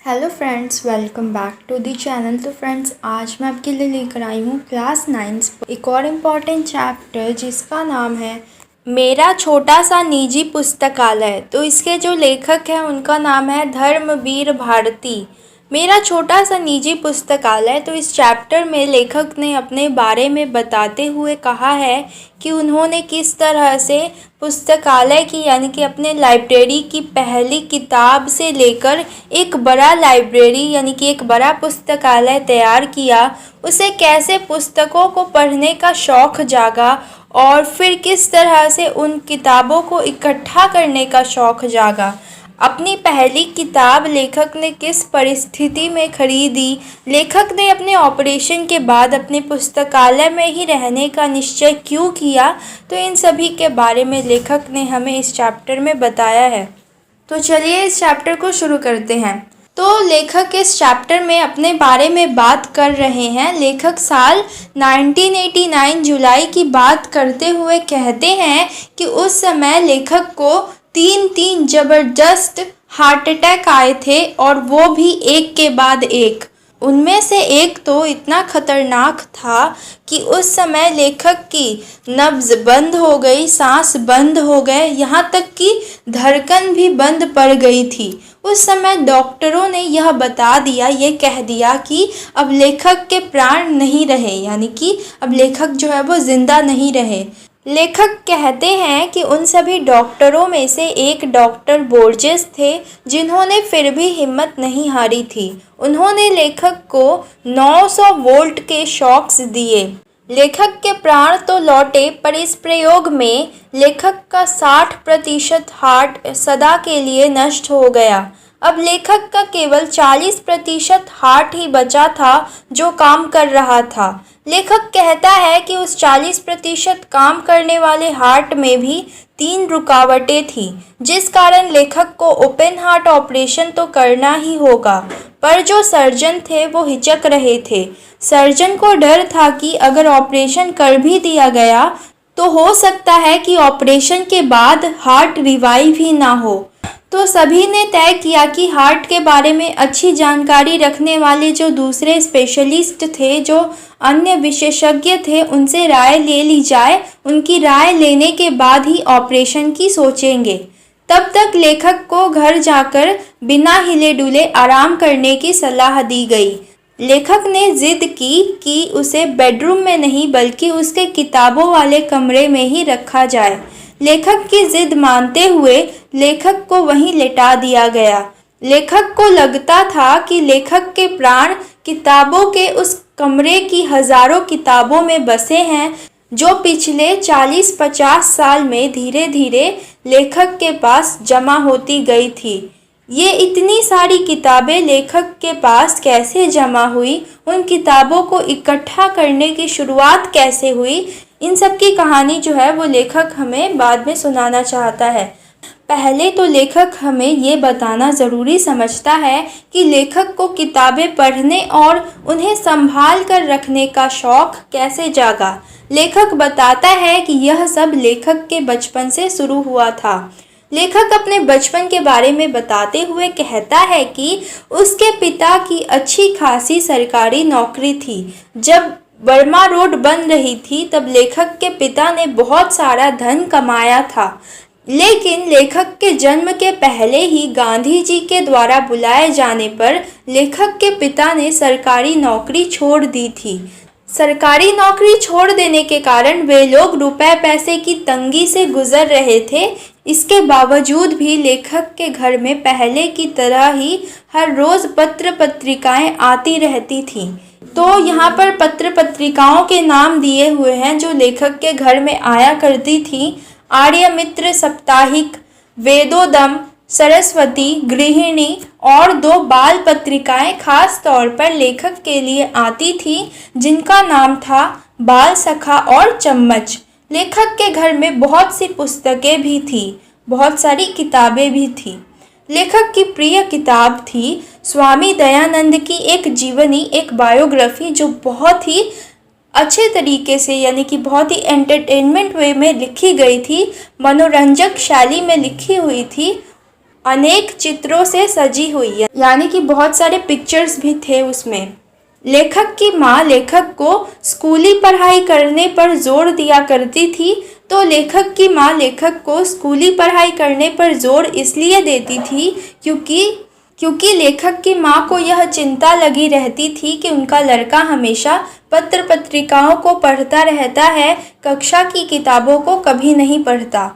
Hello friends, welcome back to the channel. तो friends, आज मैं आपके लिए लेकर आई हूँ क्लास 9 एक और इम्पॉर्टेंट चैप्टर जिसका नाम है मेरा छोटा सा निजी पुस्तकालय। तो इसके जो लेखक हैं उनका नाम है धर्मवीर भारती। मेरा छोटा सा निजी पुस्तकालय। तो इस चैप्टर में लेखक ने अपने बारे में बताते हुए कहा है कि उन्होंने किस तरह से पुस्तकालय की यानी कि अपने लाइब्रेरी की पहली किताब से लेकर एक बड़ा लाइब्रेरी यानी कि एक बड़ा पुस्तकालय तैयार किया, उसे कैसे पुस्तकों को पढ़ने का शौक़ जागा और फिर किस तरह से उन किताबों को इकट्ठा करने का शौक़ जागा। अपनी पहली किताब लेखक ने किस परिस्थिति में खरीदी, लेखक ने अपने ऑपरेशन के बाद अपने पुस्तकालय में ही रहने का निश्चय क्यों किया, तो इन सभी के बारे में लेखक ने हमें इस चैप्टर में बताया है। तो चलिए इस चैप्टर को शुरू करते हैं। तो लेखक इस चैप्टर में अपने बारे में बात कर रहे हैं। लेखक साल 1989 जुलाई की बात करते हुए कहते हैं कि उस समय लेखक को तीन जबरदस्त हार्ट अटैक आए थे और वो भी एक के बाद एक। उनमें से एक तो इतना खतरनाक था कि उस समय लेखक की नब्ज़ बंद हो गई, सांस बंद हो गए, यहाँ तक कि धड़कन भी बंद पड़ गई थी। उस समय डॉक्टरों ने यह बता दिया, ये कह दिया कि अब लेखक के प्राण नहीं रहे, यानी कि अब लेखक जो है वो जिंदा नहीं रहे। लेखक कहते हैं कि उन सभी डॉक्टरों में से एक डॉक्टर बोर्जेस थे जिन्होंने फिर भी हिम्मत नहीं हारी थी। उन्होंने लेखक को 900 वोल्ट के शॉक्स दिए। लेखक के प्राण तो लौटे, पर इस प्रयोग में लेखक का 60% हार्ट सदा के लिए नष्ट हो गया। अब लेखक का केवल 40% हार्ट ही बचा था जो काम कर रहा था। लेखक कहता है कि उस 40% काम करने वाले हार्ट में भी 3 रुकावटें थीं, जिस कारण लेखक को ओपन हार्ट ऑपरेशन तो करना ही होगा। पर जो सर्जन थे वो हिचक रहे थे। सर्जन को डर था कि अगर ऑपरेशन कर भी दिया गया तो हो सकता है कि ऑपरेशन के बाद हार्ट रिवाइव ही ना हो। तो सभी ने तय किया कि हार्ट के बारे में अच्छी जानकारी रखने वाले जो दूसरे स्पेशलिस्ट थे, जो अन्य विशेषज्ञ थे, उनसे राय ले ली जाए। उनकी राय लेने के बाद ही ऑपरेशन की सोचेंगे। तब तक लेखक को घर जाकर बिना हिले डुले आराम करने की सलाह दी गई। लेखक ने जिद की कि उसे बेडरूम में नहीं बल्कि उसके किताबों वाले कमरे में ही रखा जाए। लेखक की जिद मानते हुए लेखक को वहीं लेटा दिया गया। लेखक को लगता था कि लेखक के प्राण किताबों के उस कमरे की हजारों किताबों में बसे हैं जो पिछले 40-50 साल में धीरे धीरे लेखक के पास जमा होती गई थी। ये इतनी सारी किताबें लेखक के पास कैसे जमा हुई, उन किताबों को इकट्ठा करने की शुरुआत कैसे हुई, इन सब की कहानी जो है वो लेखक हमें बाद में सुनाना चाहता है। पहले तो लेखक हमें ये बताना ज़रूरी समझता है कि लेखक को किताबें पढ़ने और उन्हें संभाल कर रखने का शौक़ कैसे जागा। लेखक बताता है कि यह सब लेखक के बचपन से शुरू हुआ था। लेखक अपने बचपन के बारे में बताते हुए कहता है कि उसके पिता की अच्छी खासी सरकारी नौकरी थी। जब बर्मा रोड बन रही थी तब लेखक के पिता ने बहुत सारा धन कमाया था, लेकिन लेखक के जन्म के पहले ही गांधी जी के द्वारा बुलाए जाने पर लेखक के पिता ने सरकारी नौकरी छोड़ दी थी। सरकारी नौकरी छोड़ देने के कारण वे लोग रुपए पैसे की तंगी से गुजर रहे थे। इसके बावजूद भी लेखक के घर में पहले की तरह ही हर रोज़ पत्र पत्रिकाएं आती रहती थीं। तो यहाँ पर पत्र पत्रिकाओं के नाम दिए हुए हैं जो लेखक के घर में आया करती थी। आर्यमित्र साप्ताहिक, वेदोदम, सरस्वती, गृहिणी और 2 बाल पत्रिकाएं खास तौर पर लेखक के लिए आती थी, जिनका नाम था बाल सखा और चम्मच। लेखक के घर में बहुत सी पुस्तकें भी थी, बहुत सारी किताबें भी थी। लेखक की प्रिय किताब थी स्वामी दयानंद की एक जीवनी, एक बायोग्राफी, जो बहुत ही अच्छे तरीके से यानी कि बहुत ही एंटरटेनमेंट वे में लिखी गई थी, मनोरंजक शैली में लिखी हुई थी। अनेक चित्रों से सजी हुई है, यानी कि बहुत सारे पिक्चर्स भी थे उसमें। लेखक की माँ लेखक को स्कूली पढ़ाई करने पर जोर दिया करती थी। तो लेखक की माँ लेखक को स्कूली पढ़ाई करने पर जोर इसलिए देती थी क्योंकि लेखक की माँ को यह चिंता लगी रहती थी कि उनका लड़का हमेशा पत्र पत्रिकाओं को पढ़ता रहता है, कक्षा की किताबों को कभी नहीं पढ़ता।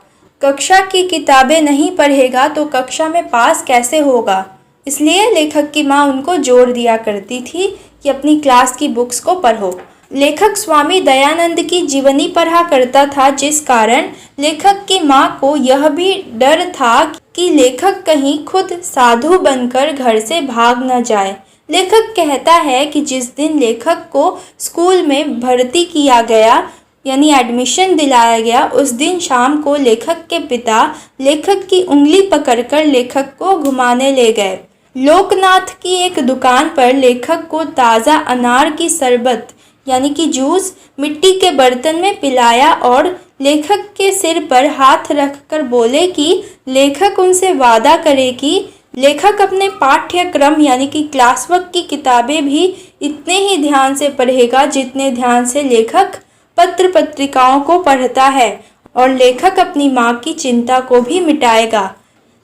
कक्षा की किताबें नहीं पढ़ेगा तो कक्षा में पास कैसे होगा। इसलिए लेखक की माँ उनको जोर दिया करती थी कि अपनी क्लास की बुक्स को पढ़ो। लेखक स्वामी दयानंद की जीवनी पढ़ा करता था, जिस कारण लेखक की माँ को यह भी डर था कि लेखक कहीं खुद साधु बनकर घर से भाग न जाए। लेखक कहता है कि जिस दिन लेखक को स्कूल में भर्ती किया गया, यानी एडमिशन दिलाया गया, उस दिन शाम को लेखक के पिता लेखक की उंगली पकड़कर लेखक को घुमाने ले गए। लोकनाथ की एक दुकान पर लेखक को ताज़ा अनार की शरबत यानी कि जूस मिट्टी के बर्तन में पिलाया और लेखक के सिर पर हाथ रखकर बोले कि लेखक उनसे वादा करे कि लेखक अपने पाठ्यक्रम यानी कि क्लास वर्क की किताबें भी इतने ही ध्यान से पढ़ेगा जितने ध्यान से लेखक पत्र पत्रिकाओं को पढ़ता है, और लेखक अपनी माँ की चिंता को भी मिटाएगा।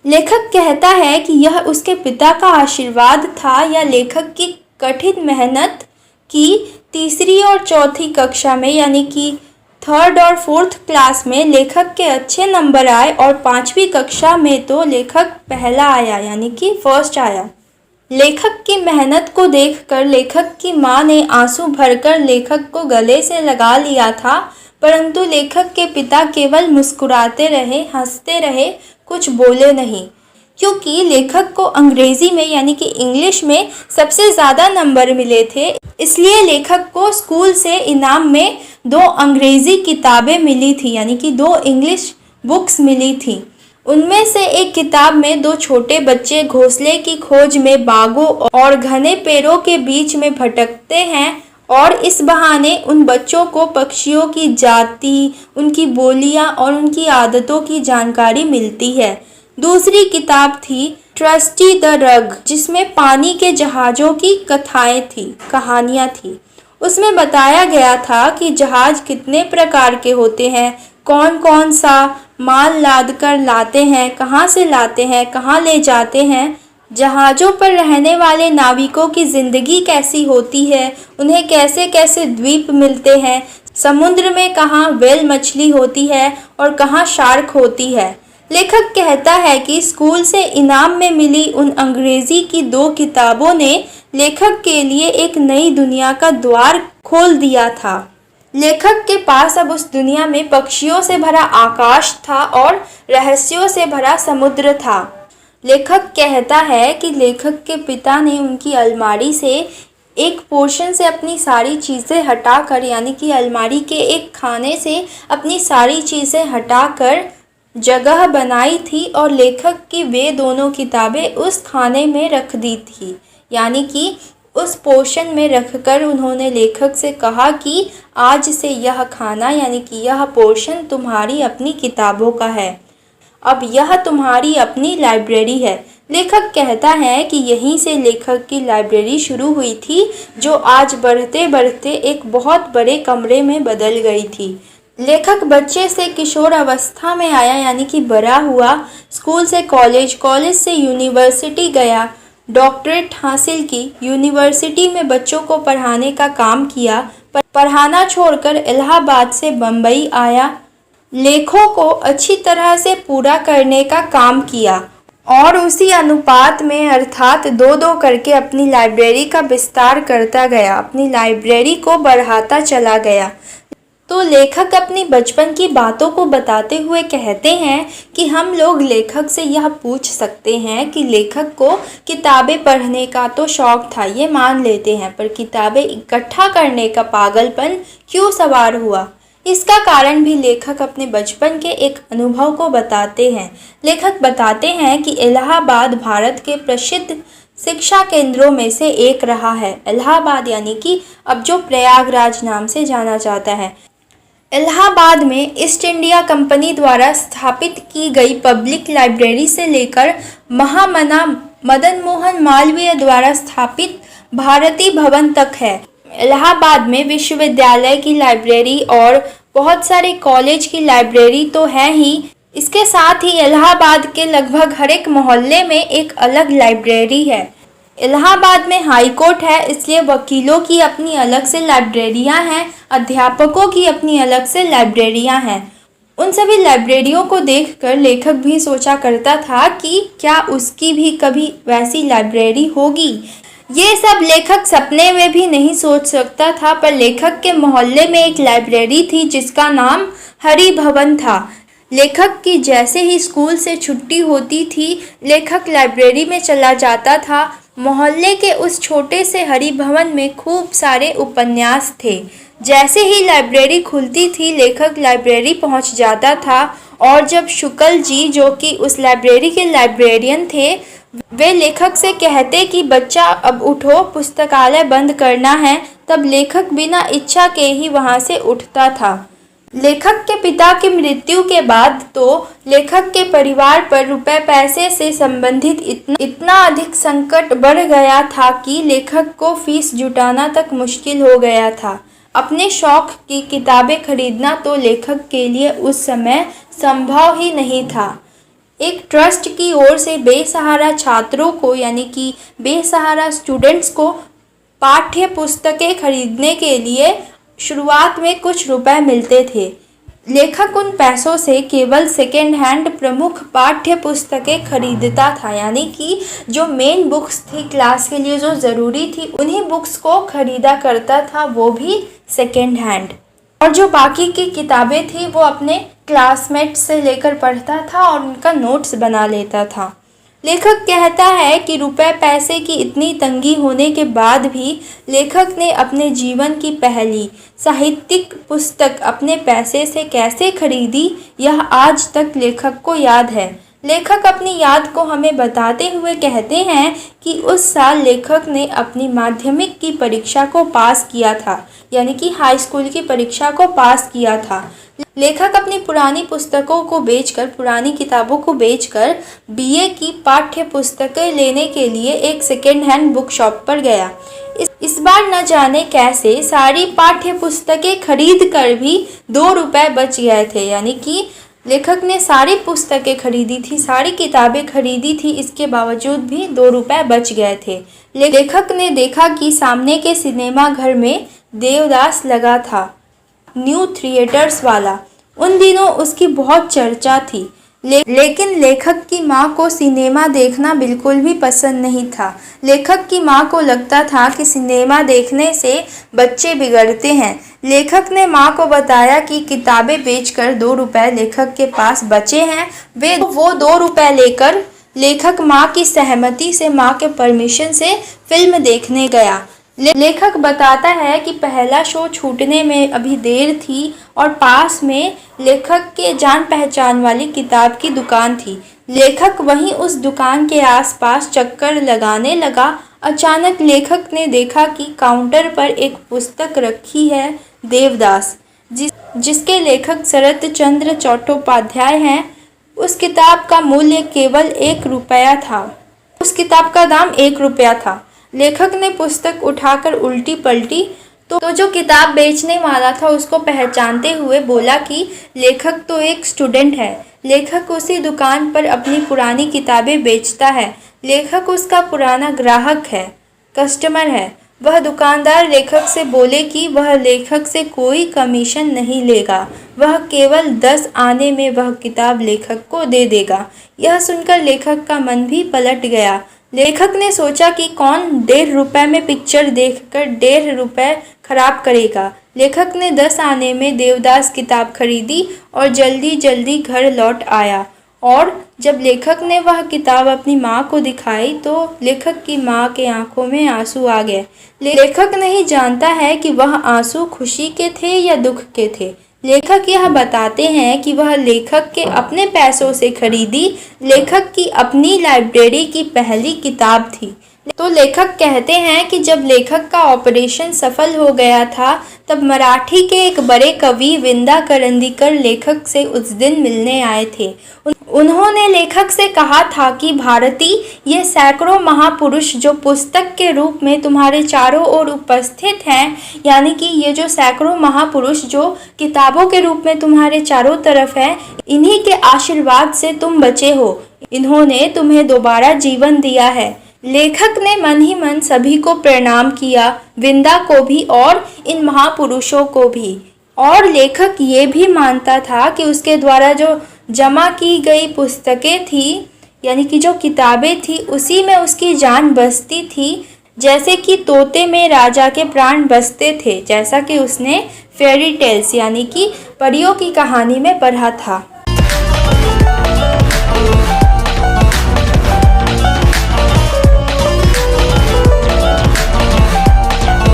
लेखक कहता है कि यह उसके पिता का आशीर्वाद था या लेखक की कठिन मेहनत की तीसरी और चौथी कक्षा में यानी कि 3rd और 4th क्लास में लेखक के अच्छे नंबर आए और 5वीं कक्षा में तो लेखक पहला आया यानी कि फर्स्ट आया। लेखक की मेहनत को देखकर लेखक की माँ ने आंसू भरकर लेखक को गले से लगा लिया था, परंतु लेखक के पिता केवल मुस्कुराते रहे, हंसते रहे, कुछ बोले नहीं। क्योंकि लेखक को अंग्रेजी में यानी कि इंग्लिश में सबसे ज़्यादा नंबर मिले थे, इसलिए लेखक को स्कूल से इनाम में 2 अंग्रेज़ी किताबें मिली थी यानी कि 2 इंग्लिश बुक्स मिली थी। उनमें से एक किताब में 2 छोटे बच्चे घोंसले की खोज में बागों और घने पेड़ों के बीच में भटकते हैं और इस बहाने उन बच्चों को पक्षियों की जाति, उनकी बोलियां और उनकी आदतों की जानकारी मिलती है। दूसरी किताब थी ट्रस्टी द रग, जिसमें पानी के जहाज़ों की कहानियाँ थी। उसमें बताया गया था कि जहाज़ कितने प्रकार के होते हैं, कौन कौन सा माल लाद कर लाते हैं, कहाँ से लाते हैं, कहाँ ले जाते हैं, जहाज़ों पर रहने वाले नाविकों की ज़िंदगी कैसी होती है, उन्हें कैसे कैसे द्वीप मिलते हैं, समुद्र में कहाँ व्हेल मछली होती है और कहाँ शार्क होती है। लेखक कहता है कि स्कूल से इनाम में मिली उन अंग्रेजी की 2 किताबों ने लेखक के लिए एक नई दुनिया का द्वार खोल दिया था। लेखक के पास अब उस दुनिया में पक्षियों से भरा आकाश था और रहस्यों से भरा समुद्र था। लेखक कहता है कि लेखक के पिता ने उनकी अलमारी से एक पोर्शन से अपनी सारी चीज़ें हटाकर यानी कि अलमारी के एक खाने से अपनी सारी चीज़ें हटाकर जगह बनाई थी और लेखक की वे दोनों किताबें उस खाने में रख दी थी, यानी कि उस पोर्शन में रखकर उन्होंने लेखक से कहा कि आज से यह खाना यानी कि यह पोर्शन तुम्हारी अपनी किताबों का है, अब यह तुम्हारी अपनी लाइब्रेरी है। लेखक कहता है कि यहीं से लेखक की लाइब्रेरी शुरू हुई थी, जो आज बढ़ते बढ़ते एक बहुत बड़े कमरे में बदल गई थी। लेखक बच्चे से किशोर अवस्था में आया यानी कि बड़ा हुआ, स्कूल से कॉलेज, कॉलेज से यूनिवर्सिटी गया, डॉक्टरेट हासिल की, यूनिवर्सिटी में बच्चों को पढ़ाने का काम किया, पढ़ाना छोड़कर इलाहाबाद से बम्बई आया, लेखों को अच्छी तरह से पूरा करने का काम किया और उसी अनुपात में अर्थात 2-2 करके अपनी लाइब्रेरी का विस्तार करता गया, अपनी लाइब्रेरी को बढ़ाता चला गया। तो लेखक अपनी बचपन की बातों को बताते हुए कहते हैं कि हम लोग लेखक से यह पूछ सकते हैं कि लेखक को किताबें पढ़ने का तो शौक़ था, ये मान लेते हैं, पर किताबें इकट्ठा करने का पागलपन क्यों सवार हुआ। इसका कारण भी लेखक अपने बचपन के एक अनुभव को बताते हैं। लेखक बताते हैं कि इलाहाबाद भारत के प्रसिद्ध शिक्षा केंद्रों में से एक रहा है। इलाहाबाद यानी कि अब जो प्रयागराज नाम से जाना जाता है। इलाहाबाद में ईस्ट इंडिया कंपनी द्वारा स्थापित की गई पब्लिक लाइब्रेरी से लेकर महामना मदन मोहन मालवीय द्वारा स्थापित भारती भवन तक है। इलाहाबाद में विश्वविद्यालय की लाइब्रेरी और बहुत सारे कॉलेज की लाइब्रेरी तो है ही, इसके साथ ही इलाहाबाद के लगभग हर एक मोहल्ले में एक अलग लाइब्रेरी है। इलाहाबाद में हाई कोर्ट है, इसलिए वकीलों की अपनी अलग से लाइब्रेरियां हैं, अध्यापकों की अपनी अलग से लाइब्रेरियां हैं। उन सभी लाइब्रेरियों को देखकर लेखक भी सोचा करता था कि क्या उसकी भी कभी वैसी लाइब्रेरी होगी। ये सब लेखक सपने में भी नहीं सोच सकता था, पर लेखक के मोहल्ले में एक लाइब्रेरी थी जिसका नाम हरि भवन था। लेखक की जैसे ही स्कूल से छुट्टी होती थी, लेखक लाइब्रेरी में चला जाता था। मोहल्ले के उस छोटे से हरि भवन में खूब सारे उपन्यास थे। जैसे ही लाइब्रेरी खुलती थी, लेखक लाइब्रेरी पहुंच जाता था और जब शुक्ल जी, जो कि उस लाइब्रेरी के लाइब्रेरियन थे, वे लेखक से कहते कि बच्चा अब उठो, पुस्तकालय बंद करना है, तब लेखक बिना इच्छा के ही वहां से उठता था। लेखक के पिता की मृत्यु के बाद तो लेखक के परिवार पर रुपए पैसे से संबंधित इतना अधिक संकट बढ़ गया था कि लेखक को फीस जुटाना तक मुश्किल हो गया था। अपने शौक की किताबें खरीदना तो लेखक के लिए उस समय संभव ही नहीं था। एक ट्रस्ट की ओर से बेसहारा छात्रों को, यानी कि बेसहारा स्टूडेंट्स को पाठ्य पुस्तकें खरीदने के लिए शुरुआत में कुछ रुपए मिलते थे। लेखक उन पैसों से केवल सेकेंड हैंड प्रमुख पाठ्य पुस्तकें खरीदता था, यानी कि जो मेन बुक्स थी क्लास के लिए जो ज़रूरी थी, उन्हीं बुक्स को खरीदा करता था, वो भी सेकेंड हैंड। और जो बाकी की किताबें थी वो अपने क्लासमेट से लेकर पढ़ता था और उनका नोट्स बना लेता था। लेखक कहता है कि रुपए पैसे की इतनी तंगी होने के बाद भी लेखक ने अपने जीवन की पहली साहित्यिक पुस्तक अपने पैसे से कैसे खरीदी, यह आज तक लेखक को याद है। लेखक अपनी याद को हमें बताते हुए कहते हैं कि उस साल लेखक ने अपनी माध्यमिक की परीक्षा को पास किया था, यानी कि हाई स्कूल की परीक्षा को पास किया था। लेखक अपनी पुरानी पुस्तकों को बेचकर, पुरानी किताबों को बेचकर बीए की पाठ्य पुस्तकें लेने के लिए एक सेकेंड हैंड बुक शॉप पर गया। इस बार न जाने कैसे सारी पाठ्य पुस्तकें खरीद कर भी 2 रुपए बच गए थे, यानी कि लेखक ने सारी पुस्तकें खरीदी थी, सारी किताबें खरीदी थी, इसके बावजूद भी 2 रुपए बच गए थे। लेखक ने देखा कि सामने के सिनेमा घर में देवदास लगा था, न्यू थिएटर्स वाला। उन दिनों उसकी बहुत चर्चा थी, लेकिन लेखक की माँ को सिनेमा देखना बिल्कुल भी पसंद नहीं था। लेखक की माँ को लगता था कि सिनेमा देखने से बच्चे बिगड़ते हैं। लेखक ने माँ को बताया कि किताबें बेचकर 2 रुपए लेखक के पास बचे हैं। वो 2 रुपए लेकर लेखक माँ की सहमति से, माँ के परमिशन से फिल्म देखने गया। लेखक बताता है कि पहला शो छूटने में अभी देर थी और पास में लेखक के जान पहचान वाली किताब की दुकान थी। लेखक वहीं उस दुकान के आसपास चक्कर लगाने लगा। अचानक लेखक ने देखा कि काउंटर पर एक पुस्तक रखी है, देवदास, जिसके लेखक शरत चंद्र चट्टोपाध्याय हैं। उस किताब का मूल्य केवल 1 रुपया था। उस किताब का दाम 1 रुपया था। लेखक ने पुस्तक उठाकर उल्टी पलटी तो जो किताब बेचने वाला था उसको पहचानते हुए बोला कि लेखक तो एक स्टूडेंट है। लेखक उसी दुकान पर अपनी पुरानी किताबें बेचता है। लेखक उसका पुराना ग्राहक है, कस्टमर है। वह दुकानदार लेखक से बोले कि वह लेखक से कोई कमीशन नहीं लेगा, वह केवल 10 आने में वह किताब लेखक को दे देगा। यह सुनकर लेखक का मन भी पलट गया। लेखक ने सोचा कि कौन 1.5 रुपए में पिक्चर देखकर 1.5 रुपए खराब करेगा। लेखक ने 10 आने में देवदास किताब खरीदी और जल्दी जल्दी घर लौट आया। और जब लेखक ने वह किताब अपनी माँ को दिखाई तो लेखक की माँ के आंखों में आंसू आ गए। लेखक नहीं जानता है कि वह आंसू खुशी के थे या दुख के थे। लेखक यह बताते हैं कि वह लेखक के अपने पैसों से खरीदी लेखक की अपनी लाइब्रेरी की पहली किताब थी। तो लेखक कहते हैं कि जब लेखक का ऑपरेशन सफल हो गया था तब मराठी के एक बड़े कवि विंदा करंदीकर लेखक से उस दिन मिलने आए थे। उन्होंने लेखक से कहा था कि भारती, ये सैकड़ों महापुरुष जो पुस्तक के रूप में तुम्हारे चारों ओर उपस्थित हैं, यानी कि ये जो सैकड़ों महापुरुष जो किताबों के रूप में तुम्हारे चारों तरफ हैं, इन्हीं के आशीर्वाद से तुम बचे हो। इन्होंने तुम्हें दोबारा जीवन दिया है। लेखक ने मन ही मन सभी को प्रणाम किया, विंदा को भी और इन महापुरुषों को भी। और लेखक ये भी मानता था कि उसके द्वारा जो जमा की गई पुस्तकें थी, यानी कि जो किताबें थी, उसी में उसकी जान बसती थी, जैसे कि तोते में राजा के प्राण बसते थे, जैसा कि उसने फेरी टेल्स यानी कि परियों की कहानी में पढ़ा था।